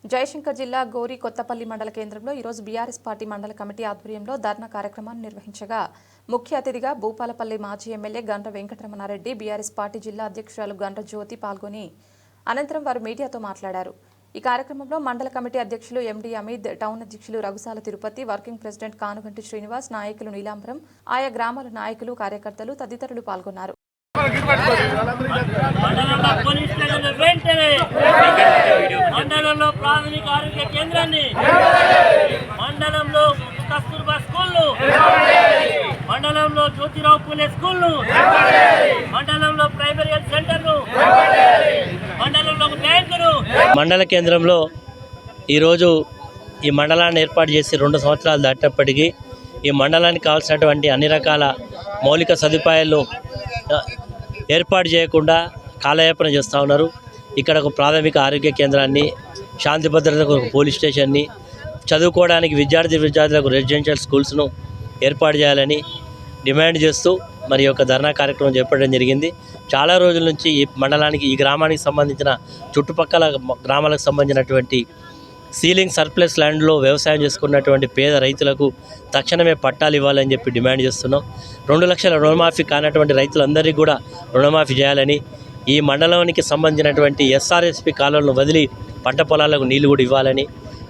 జయశంకర్ జిల్లా గోరి కొత్తపల్లి మండల కేంద్రంలో ఈరోజు బీఆర్ఎస్ పార్టీ మండల కమిటీ ఆధ్వర్యంలో ధర్నా కార్యక్రమాన్ని నిర్వహించగా ముఖ్య అతిథిగా భూపాలపల్లి మాజీ MLA Gandra Venkataramana Reddy BRS party జిల్లా అధ్యక్షురాలు గండ్ర జ్యోతి పాల్గొని అనంతరం వారు మీడియాతో మాట్లాడారు. ఈ కార్యక్రమంలో మండల కమిటీ అధ్యక్షులు ఎండి అమీద్, టౌన్ అధ్యక్షులు రఘుసాల తిరుపతి, వర్కింగ్ ప్రెసిడెంట్ కానుగంటి శ్రీనివాస్, నాయకులు నీలాంబరం, ఆయా గ్రామాల నాయకులు, కార్యకర్తలు తదితరులు పాల్గొన్నారు. మండలంలో ప్రాథమిక ఆరోగ్య కేంద్రాన్ని, మండలంలో కస్తూర్బా స్కూళ్ళు, మండలంలో జ్యోతిరావు పూలే స్కూళ్ళు, మండలంలో ప్రైమరీ హెల్త్ సెంటర్లు, మండలంలో బ్యాంకులు. మండల కేంద్రంలో ఈరోజు ఈ మండలాన్ని ఏర్పాటు చేసి 2 సంవత్సరాలు దాటినప్పటికీ ఈ మండలానికి కావాల్సినటువంటి అన్ని రకాల మౌలిక సదుపాయాలను ఏర్పాటు చేయకుండా కాలయాపన చేస్తూ ఉన్నారు. ఇక్కడ ఒక ప్రాథమిక ఆరోగ్య కేంద్రాన్ని, శాంతి భద్రతకు ఒక పోలీస్ స్టేషన్ని, చదువుకోవడానికి విద్యార్థులకు రెసిడెన్షియల్ స్కూల్స్ను ఏర్పాటు చేయాలని డిమాండ్ చేస్తూ మరి ఒక ధర్నా కార్యక్రమం చేపట్టడం జరిగింది. చాలా రోజుల నుంచి ఈ మండలానికి, ఈ గ్రామానికి సంబంధించిన చుట్టుపక్కల గ్రామాలకు సంబంధించినటువంటి సీలింగ్ సర్ప్లస్ ల్యాండ్లో వ్యవసాయం చేసుకున్నటువంటి పేద రైతులకు తక్షణమే పట్టాలు ఇవ్వాలని చెప్పి డిమాండ్ చేస్తున్నాం. 2 లక్షల రుణమాఫీ కానటువంటి రైతులందరికీ కూడా రుణమాఫీ చేయాలని, ఈ మండలానికి సంబంధించినటువంటి ఎస్ఆర్ఎస్పి కాలువలను వదిలి పంట పొలాలకు నీళ్లు కూడా ఇవ్వాలని,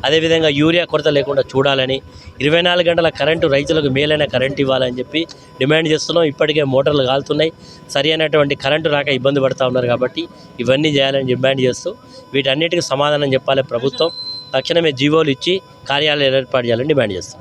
అదేవిధంగా యూరియా కొరత లేకుండా చూడాలని, 24 గంటల కరెంటు రైతులకు మేలైన కరెంటు ఇవ్వాలని చెప్పి డిమాండ్ చేస్తున్నాం. ఇప్పటికే మోటార్లు కాలుతున్నాయి, సరి అయినటువంటి కరెంటు రాక ఇబ్బంది పడుతూ ఉన్నారు. కాబట్టి ఇవన్నీ చేయాలని డిమాండ్ చేస్తూ వీటన్నిటికీ సమాధానం చెప్పాలి ప్రభుత్వం. తక్షణమే జీవోలు ఇచ్చి కార్యాలయాలు ఏర్పాటు చేయాలని డిమాండ్ చేస్తాం.